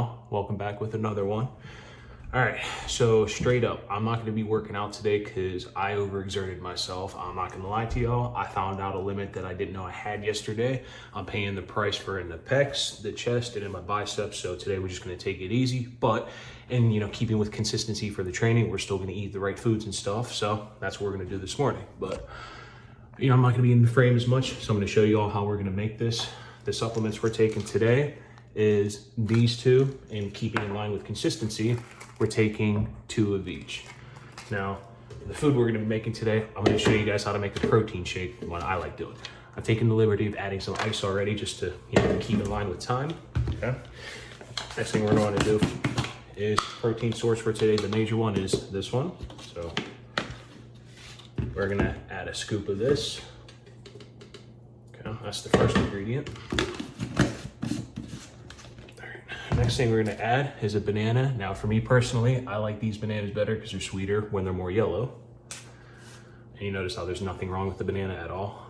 y'all? Welcome back with another one. All right, so straight up, I'm not gonna be working out today because I overexerted myself. I'm not gonna lie to y'all. I found out a limit that I didn't know I had yesterday. I'm paying the price for it in the pecs, the chest, and in my biceps. So today we're just gonna take it easy, but in keeping with consistency for the training, we're still gonna eat the right foods and stuff. So that's what we're gonna do this morning. But I'm not gonna be in the frame as much, so I'm gonna show you all how we're gonna make this. The supplements we're taking today is these two, and keeping in line with consistency, we're taking 2 of each. Now, the food we're gonna be making today, I'm gonna show you guys how to make a protein shake, what I like doing. I've taken the liberty of adding some ice already just to keep in line with time. Okay. Next thing we're gonna wanna do is protein source for today. The major one is this one. So we're gonna add a scoop of this. Okay, that's the first ingredient. Next thing we're gonna add is a banana. Now for me personally, I like these bananas better because they're sweeter when they're more yellow. And you notice how there's nothing wrong with the banana at all.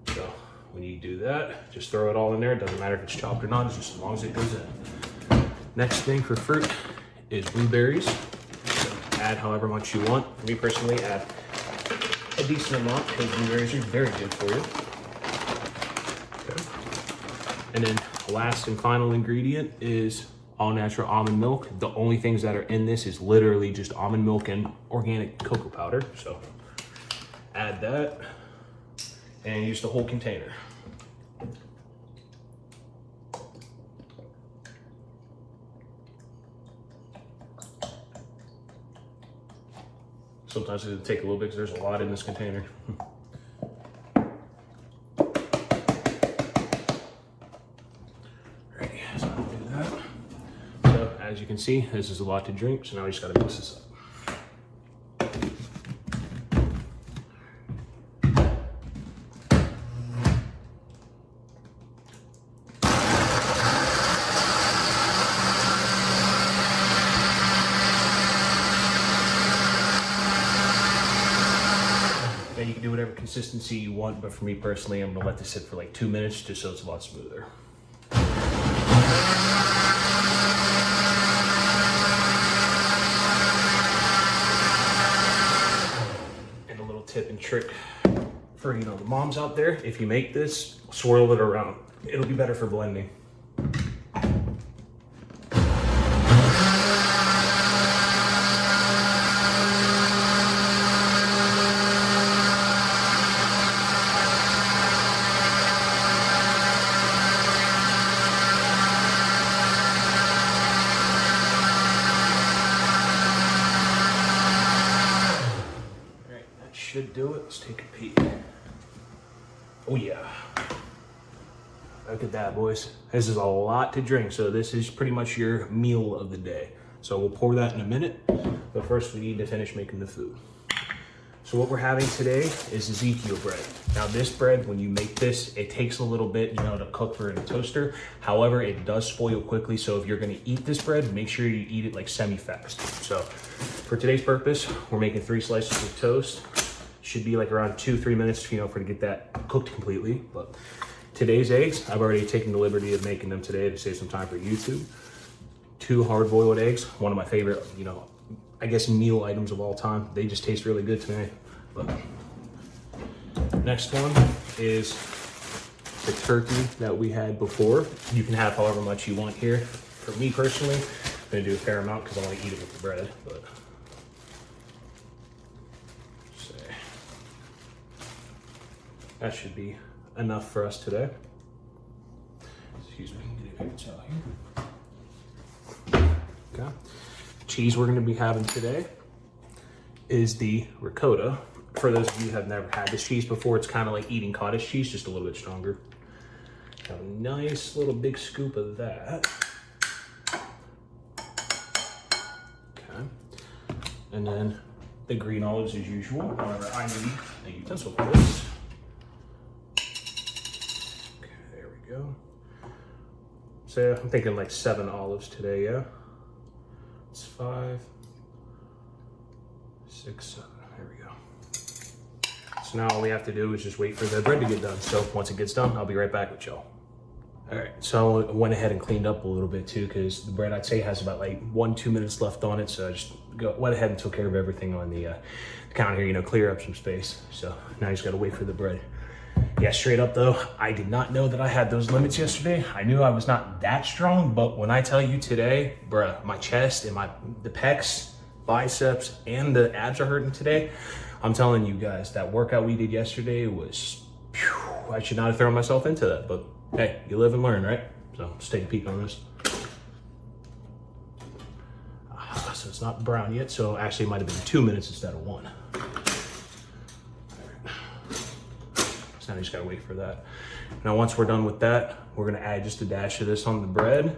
So when you do that, just throw it all in there. It doesn't matter if it's chopped or not, it's just as long as it goes in. Next thing for fruit is blueberries. So add however much you want. For me personally, add a decent amount because blueberries are very good for you. Okay. And then last and final ingredient is all natural almond milk. The only things that are in this is literally just almond milk and organic cocoa powder. So add that and use the whole container. Sometimes it'll take a little bit because there's a lot in this container. As you can see, this is a lot to drink, so now we just gotta mix this up. Now you can do whatever consistency you want, but for me personally, I'm gonna let this sit for like 2 minutes just so it's a lot smoother. Tip and trick for the moms out there: if you make this, swirl it around. It'll be better for blending. Should do it. Let's take a peek. Oh yeah. Look at that, boys. This is a lot to drink, so this is pretty much your meal of the day. So we'll pour that in a minute, but first we need to finish making the food. So what we're having today is Ezekiel bread. Now this bread, when you make this, it takes a little bit, to cook for in a toaster. However, it does spoil quickly, so if you're gonna eat this bread, make sure you eat it like semi-fast. So for today's purpose, we're making 3 slices of toast. Should be like around 2-3 minutes, for to get that cooked completely. But today's eggs, I've already taken the liberty of making them today to save some time for YouTube. 2 hard-boiled eggs, one of my favorite, I guess meal items of all time. They just taste really good to me. But next one is the turkey that we had before. You can have however much you want here. For me personally, I'm gonna do a fair amount because I want to eat it with the bread. But that should be enough for us today. Excuse me, get a paper towel here. Okay. Cheese we're gonna be having today is the ricotta. For those of you who have never had this cheese before, it's kind of like eating cottage cheese, just a little bit stronger. Got a nice little big scoop of that. Okay. And then the green olives as usual. However, I need a utensil for this. Go. So I'm thinking like 7 olives today, yeah? It's 5, 6, 7, there we go. So now all we have to do is just wait for the bread to get done. So once it gets done, I'll be right back with y'all. All right, so I went ahead and cleaned up a little bit too, because the bread I'd say has about like 1-2 minutes left on it. So I just went ahead and took care of everything on the counter here, you know, clear up some space. So now I just gotta wait for the bread. Yeah, straight up though, I did not know that I had those limits yesterday. I knew I was not that strong, but when I tell you today, bruh, my chest and the pecs, biceps, and the abs are hurting today. I'm telling you guys, that workout we did yesterday was, phew, I should not have thrown myself into that, but hey, you live and learn, right? So let's take a peek on this. So it's not brown yet, so actually it might have been 2 minutes instead of 1. So now you just gotta wait for that. Now once we're done with that, we're gonna add just a dash of this on the bread,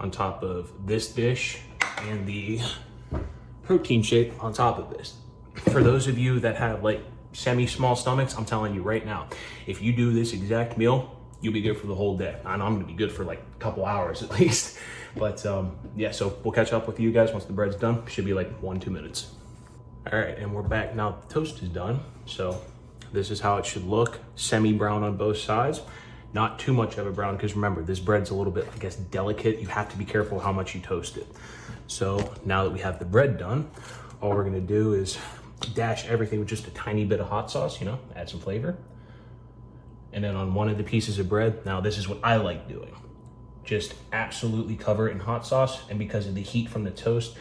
on top of this dish, and the protein shake on top of this. For those of you that have like semi-small stomachs, I'm telling you right now, if you do this exact meal, you'll be good for the whole day. I know I'm gonna be good for like a couple hours at least. But yeah, so we'll catch up with you guys once the bread's done. Should be like 1-2 minutes. All right, and we're back now. The toast is done. So this is how it should look. Semi-brown on both sides. Not too much of a brown, because remember, this bread's a little bit, I guess, delicate. You have to be careful how much you toast it. So now that we have the bread done, all we're gonna do is dash everything with just a tiny bit of hot sauce, you know, add some flavor. And then on one of the pieces of bread, now this is what I like doing. Just absolutely cover it in hot sauce. And because of the heat from the toast,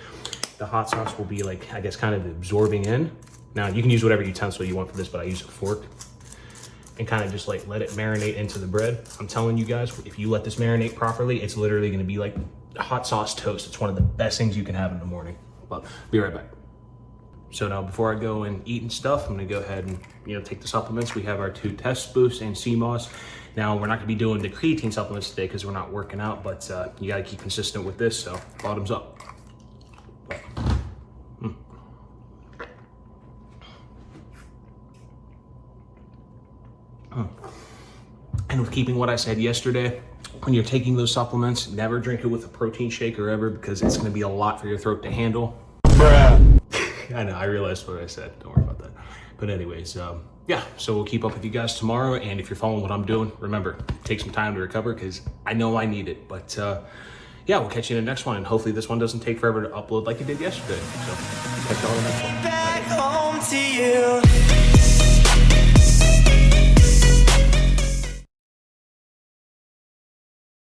the hot sauce will be like, I guess, kind of absorbing in. Now you can use whatever utensil you want for this, but I use a fork. And kind of just like let it marinate into the bread. I'm telling you guys, if you let this marinate properly, it's literally gonna be like hot sauce toast. It's one of the best things you can have in the morning. But be right back. So now before I go and eat and stuff, I'm gonna go ahead and, you know, take the supplements. We have our 2 test boosts and CMOS. Now we're not gonna be doing the creatine supplements today because we're not working out, but you gotta keep consistent with this, so bottoms up. And with keeping what I said yesterday, when you're taking those supplements, never drink it with a protein shake or ever, because it's gonna be a lot for your throat to handle. Bruh. I know, I realized what I said. Don't worry about that. But anyways, yeah, so we'll keep up with you guys tomorrow. And if you're following what I'm doing, remember, take some time to recover, because I know I need it. But yeah, we'll catch you in the next one. And hopefully this one doesn't take forever to upload like it did yesterday. So catch y'all in the next one. Back home to you.